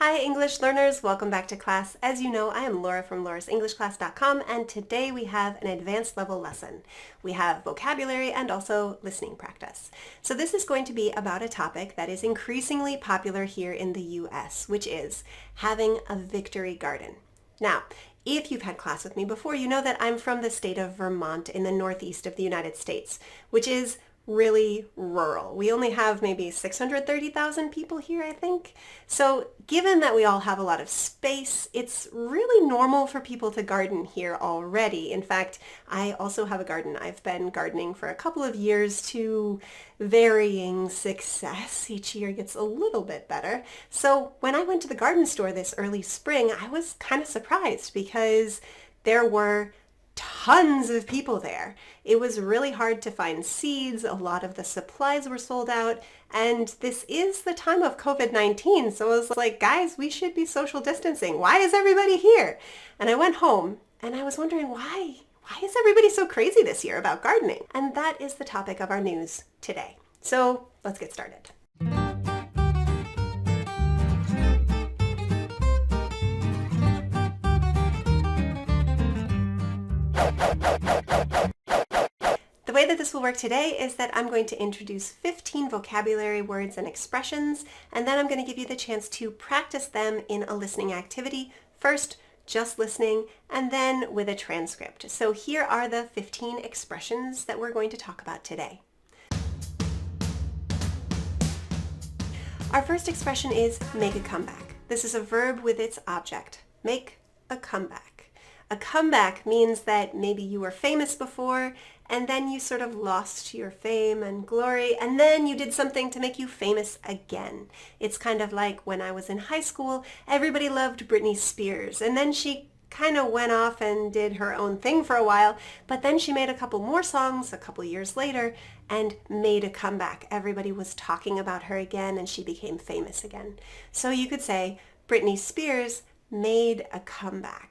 Hi English learners, welcome back to class. As you know, I am Laura from laurasenglishclass.com, and today we have an advanced level lesson. We have vocabulary and also listening practice. So this is going to be about a topic that is increasingly popular here in the US, which is having a victory garden. Now, if you've had class with me before, you know that I'm from the state of Vermont in the northeast of the United States, which is really rural. We only have maybe 630,000 people here, I think. So given that we all have a lot of space, it's really normal for people to garden here already. In fact, I also have a garden. I've been gardening for a couple of years to varying success. Each year gets a little bit better. So when I went to the garden store this early spring, I was kind of surprised because there were tons of people there. It was really hard to find seeds. A lot of the supplies were sold out. And this is the time of COVID-19. So I was like, guys, we should be social distancing. Why is everybody here? And I went home and I was wondering why is everybody so crazy this year about gardening? And that is the topic of our news today. So let's get started. The way that this will work today is that I'm going to introduce 15 vocabulary words and expressions, and then I'm going to give you the chance to practice them in a listening activity. First, just listening, and then with a transcript. So here are the 15 expressions that we're going to talk about today. Our first expression is make a comeback. This is a verb with its object. Make a comeback. A comeback means that maybe you were famous before and then you sort of lost your fame and glory and then you did something to make you famous again. It's kind of like when I was in high school, everybody loved Britney Spears and then she kind of went off and did her own thing for a while, but then she made a couple more songs a couple years later and made a comeback. Everybody was talking about her again and she became famous again. So you could say Britney Spears made a comeback.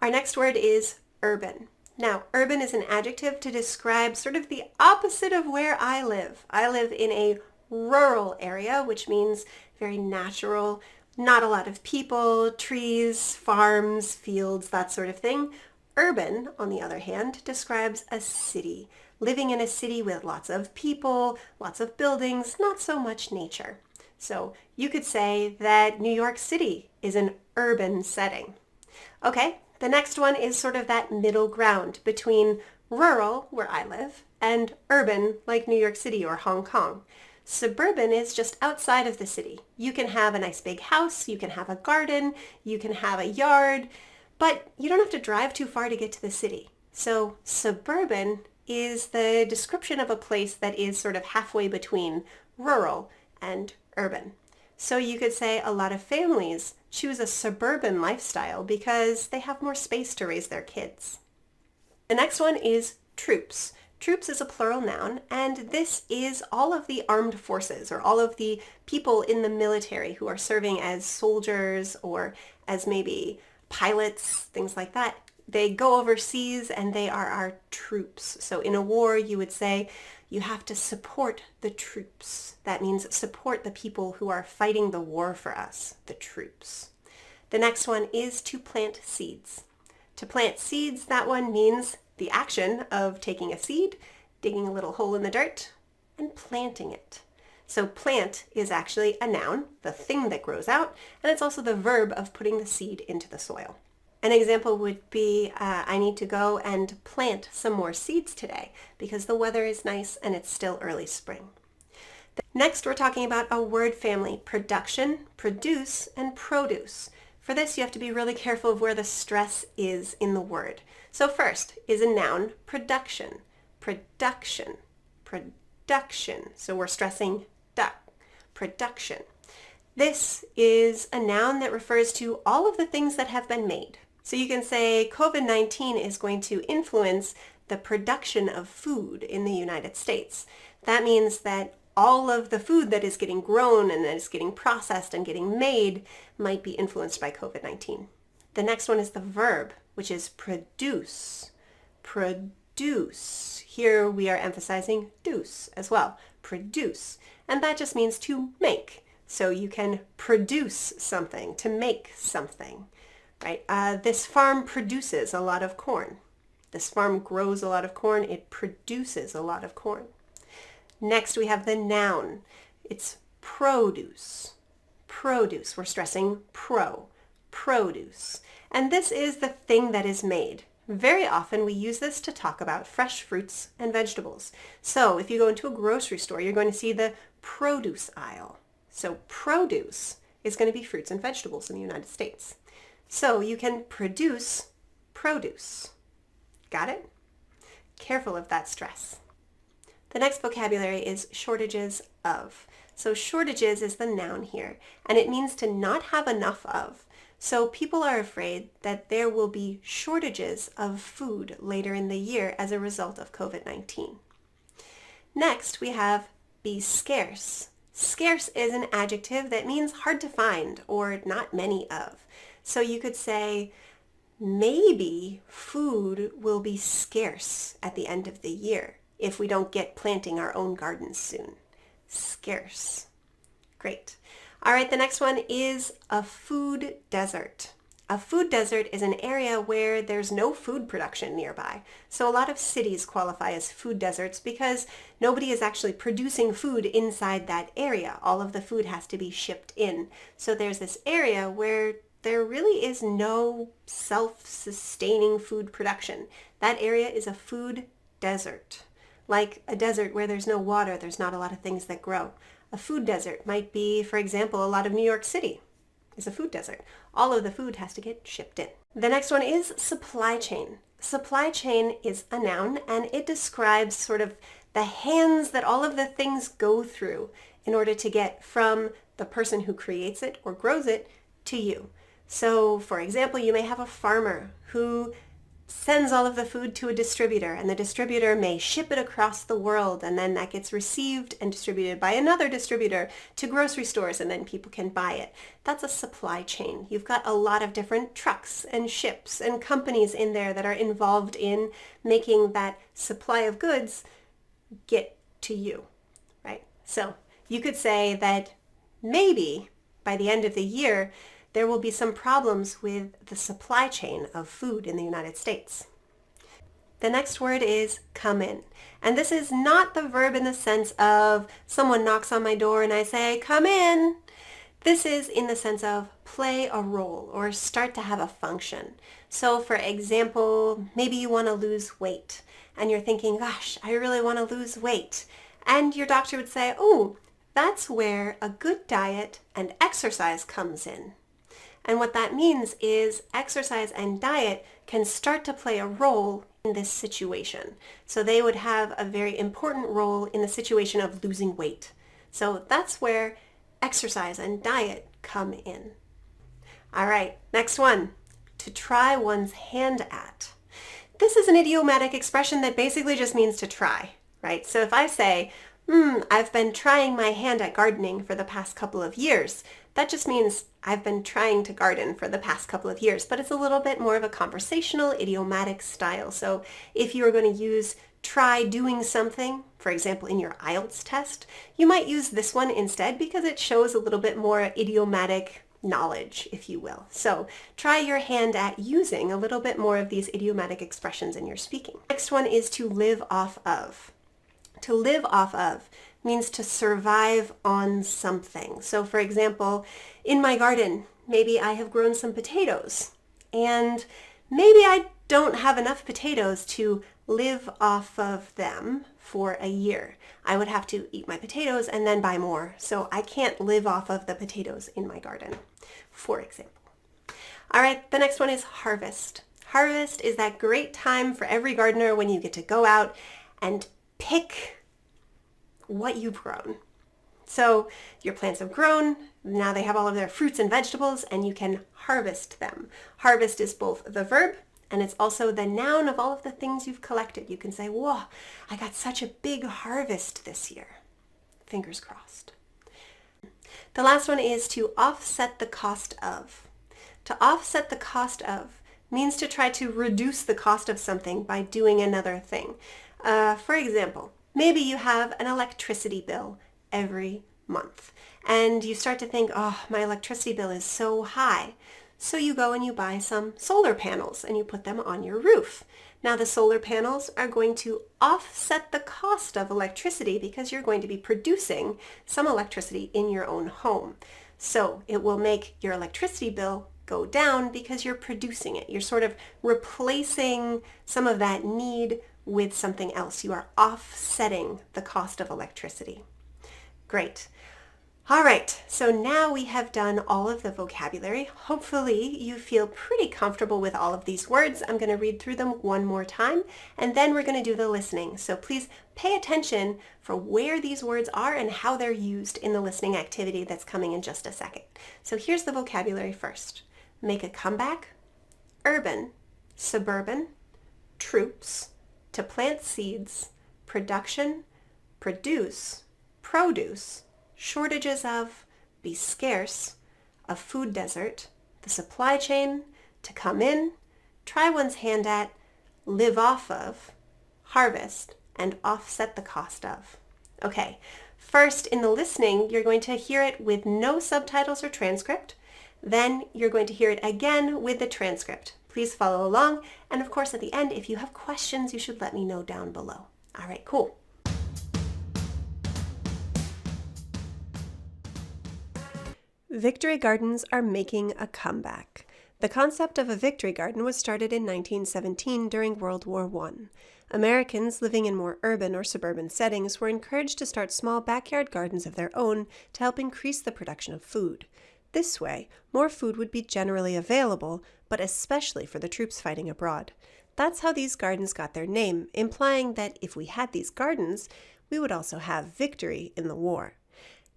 Our next word is urban. Now, urban is an adjective to describe sort of the opposite of where I live. I live in a rural area, which means very natural, not a lot of people, trees, farms, fields, that sort of thing. Urban, on the other hand, describes a city, living in a city with lots of people, lots of buildings, not so much nature. So you could say that New York City is an urban setting. Okay. The next one is sort of that middle ground between rural, where I live, and urban, like New York City or Hong Kong. Suburban is just outside of the city. You can have a nice big house, you can have a garden, you can have a yard, but you don't have to drive too far to get to the city. So suburban is the description of a place that is sort of halfway between rural and urban. So you could say a lot of families choose a suburban lifestyle because they have more space to raise their kids. The next one is troops. Troops is a plural noun, and this is all of the armed forces or all of the people in the military who are serving as soldiers or as maybe pilots, things like that. They go overseas and they are our troops. So in a war, you would say you have to support the troops. That means support the people who are fighting the war for us, the troops. The next one is to plant seeds. To plant seeds, that one means the action of taking a seed, digging a little hole in the dirt, and planting it. So plant is actually a noun, the thing that grows out, and it's also the verb of putting the seed into the soil. An example would be, I need to go and plant some more seeds today because the weather is nice and it's still early spring. Next, we're talking about a word family, production, produce, and produce. For this, you have to be really careful of where the stress is in the word. So first is a noun, production, production, production. So we're stressing duck, production. This is a noun that refers to all of the things that have been made. So you can say COVID-19 is going to influence the production of food in the United States. That means that all of the food that is getting grown and that is getting processed and getting made might be influenced by COVID-19. The next one is the verb, which is produce. Produce. Here we are emphasizing deuce as well. Produce. And that just means to make. So you can produce something, to make something, right? This farm produces a lot of corn. This farm grows a lot of corn. It produces a lot of corn. Next, we have the noun. It's produce. Produce. We're stressing produce. And this is the thing that is made. Very often we use this to talk about fresh fruits and vegetables. So if you go into a grocery store, you're going to see the produce aisle. So produce is going to be fruits and vegetables in the United States. So you can produce produce. Got it? Careful of that stress. The next vocabulary is shortages of. So shortages is the noun here, and it means to not have enough of. So people are afraid that there will be shortages of food later in the year as a result of COVID-19. Next, we have be scarce. Scarce is an adjective that means hard to find or not many of. So you could say, maybe food will be scarce at the end of the year if we don't get planting our own gardens soon. Scarce. Great. All right, the next one is a food desert. A food desert is an area where there's no food production nearby. So a lot of cities qualify as food deserts because nobody is actually producing food inside that area. All of the food has to be shipped in. So there's this area where there really is no self-sustaining food production. That area is a food desert. Like a desert where there's no water, there's not a lot of things that grow. A food desert might be, for example, a lot of New York City is a food desert. All of the food has to get shipped in. The next one is supply chain. Supply chain is a noun, and it describes sort of the hands that all of the things go through in order to get from the person who creates it or grows it to you. So, for example, you may have a farmer who sends all of the food to a distributor, and the distributor may ship it across the world, and then that gets received and distributed by another distributor to grocery stores, and then people can buy it. That's a supply chain. You've got a lot of different trucks and ships and companies in there that are involved in making that supply of goods get to you, right? So you could say that maybe by the end of the year, there will be some problems with the supply chain of food in the United States. The next word is come in. And this is not the verb in the sense of someone knocks on my door and I say, come in. This is in the sense of play a role or start to have a function. So for example, maybe you want to lose weight and you're thinking, gosh, I really want to lose weight. And your doctor would say, oh, that's where a good diet and exercise comes in. And what that means is exercise and diet can start to play a role in this situation. So they would have a very important role in the situation of losing weight. So that's where exercise and diet come in. All right, next one, to try one's hand at. This is an idiomatic expression that basically just means to try, right? So if I say, I've been trying my hand at gardening for the past couple of years, that just means I've been trying to garden for the past couple of years, but it's a little bit more of a conversational, idiomatic style. So if you were going to use try doing something, for example, in your IELTS test, you might use this one instead because it shows a little bit more idiomatic knowledge, if you will. So try your hand at using a little bit more of these idiomatic expressions in your speaking. Next one is to live off of. To live off of means to survive on something. So for example, in my garden, maybe I have grown some potatoes and maybe I don't have enough potatoes to live off of them for a year. I would have to eat my potatoes and then buy more. So I can't live off of the potatoes in my garden, for example. All right, the next one is harvest. Harvest is that great time for every gardener when you get to go out and pick what you've grown. So your plants have grown, now they have all of their fruits and vegetables, and you can harvest them. Harvest is both the verb and it's also the noun of all of the things you've collected. You can say, whoa, I got such a big harvest this year. Fingers crossed. The last one is to offset the cost of. To offset the cost of means to try to reduce the cost of something by doing another thing. For example, maybe you have an electricity bill every month. And you start to think, oh, my electricity bill is so high. So you go and you buy some solar panels and you put them on your roof. Now the solar panels are going to offset the cost of electricity because you're going to be producing some electricity in your own home. So it will make your electricity bill go down because you're producing it. You're sort of replacing some of that need with something else. You are offsetting the cost of electricity. Great. All right, so now we have done all of the vocabulary. Hopefully you feel pretty comfortable with all of these words. I'm going to read through them one more time, and then we're going to do the listening. So please pay attention for where these words are and how they're used in the listening activity that's coming in just a second. So here's the vocabulary first. Make a comeback, urban, suburban, troops, to plant seeds, production, produce, produce, shortages of, be scarce, a food desert, the supply chain, to come in, try one's hand at, live off of, harvest, and offset the cost of. Okay, first in the listening, you're going to hear it with no subtitles or transcript. Then you're going to hear it again with the transcript. Please follow along. And of course, at the end, if you have questions, you should let me know down below. All right, cool. Victory gardens are making a comeback. The concept of a victory garden was started in 1917 during World War I. Americans living in more urban or suburban settings were encouraged to start small backyard gardens of their own to help increase the production of food. This way, more food would be generally available, but especially for the troops fighting abroad. That's how these gardens got their name, implying that if we had these gardens, we would also have victory in the war.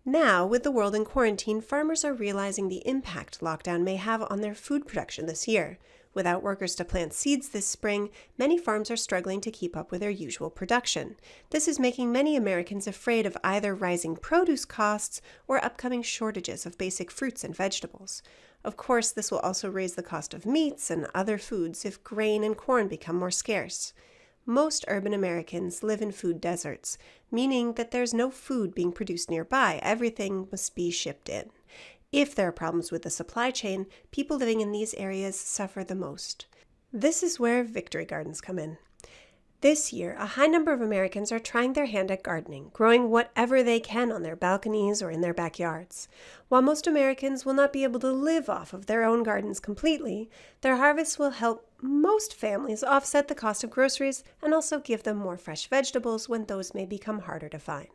Now, with the world in quarantine, farmers are realizing the impact lockdown may have on their food production this year. Without workers to plant seeds this spring, many farms are struggling to keep up with their usual production. This is making many Americans afraid of either rising produce costs or upcoming shortages of basic fruits and vegetables. Of course, this will also raise the cost of meats and other foods if grain and corn become more scarce. Most urban Americans live in food deserts, meaning that there's no food being produced nearby. Everything must be shipped in. If there are problems with the supply chain, people living in these areas suffer the most. This is where victory gardens come in. This year, a high number of Americans are trying their hand at gardening, growing whatever they can on their balconies or in their backyards. While most Americans will not be able to live off of their own gardens completely, their harvests will help most families offset the cost of groceries and also give them more fresh vegetables when those may become harder to find.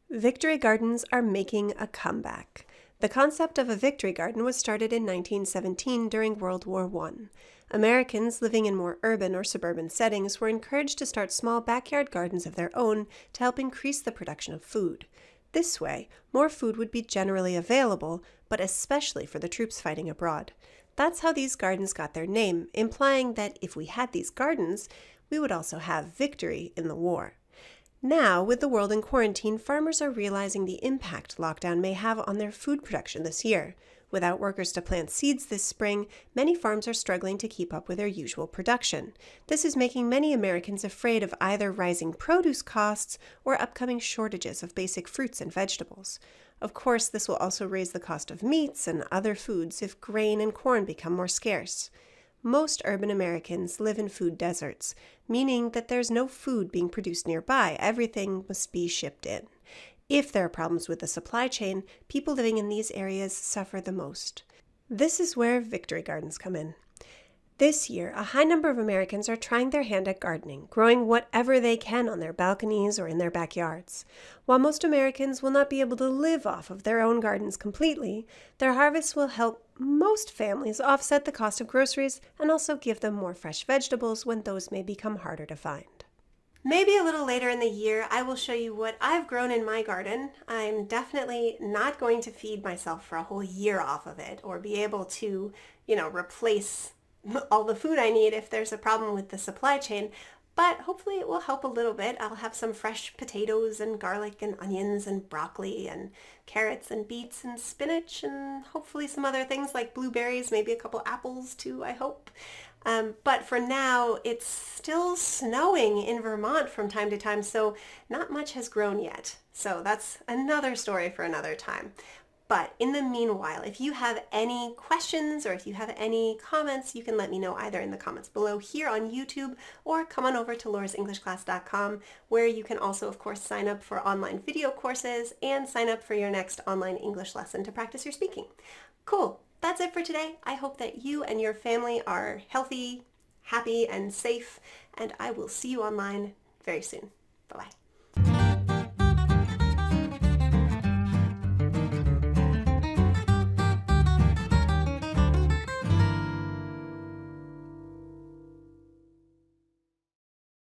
Victory gardens are making a comeback. The concept of a victory garden was started in 1917 during World War I. Americans living in more urban or suburban settings were encouraged to start small backyard gardens of their own to help increase the production of food. This way, more food would be generally available, but especially for the troops fighting abroad. That's how these gardens got their name, implying that if we had these gardens, we would also have victory in the war. Now, with the world in quarantine, farmers are realizing the impact lockdown may have on their food production this year. Without workers to plant seeds this spring, many farms are struggling to keep up with their usual production. This is making many Americans afraid of either rising produce costs or upcoming shortages of basic fruits and vegetables. Of course, this will also raise the cost of meats and other foods if grain and corn become more scarce. Most urban Americans live in food deserts, meaning that there's no food being produced nearby. Everything must be shipped in. If there are problems with the supply chain, people living in these areas suffer the most. This is where victory gardens come in. This year, a high number of Americans are trying their hand at gardening, growing whatever they can on their balconies or in their backyards. While most Americans will not be able to live off of their own gardens completely, their harvests will help most families offset the cost of groceries and also give them more fresh vegetables when those may become harder to find. Maybe a little later in the year, I will show you what I've grown in my garden. I'm definitely not going to feed myself for a whole year off of it or be able to, replace all the food I need if there's a problem with the supply chain, but hopefully it will help a little bit. I'll have some fresh potatoes and garlic and onions and broccoli and carrots and beets and spinach and hopefully some other things like blueberries, maybe a couple apples too, I hope. But for now, it's still snowing in Vermont from time to time, so not much has grown yet. So that's another story for another time. But in the meanwhile, if you have any questions or if you have any comments, you can let me know either in the comments below here on YouTube or come on over to laurasenglishclass.com, where you can also, of course, sign up for online video courses and sign up for your next online English lesson to practice your speaking. Cool. That's it for today. I hope that you and your family are healthy, happy, and safe, and I will see you online very soon. Bye-bye.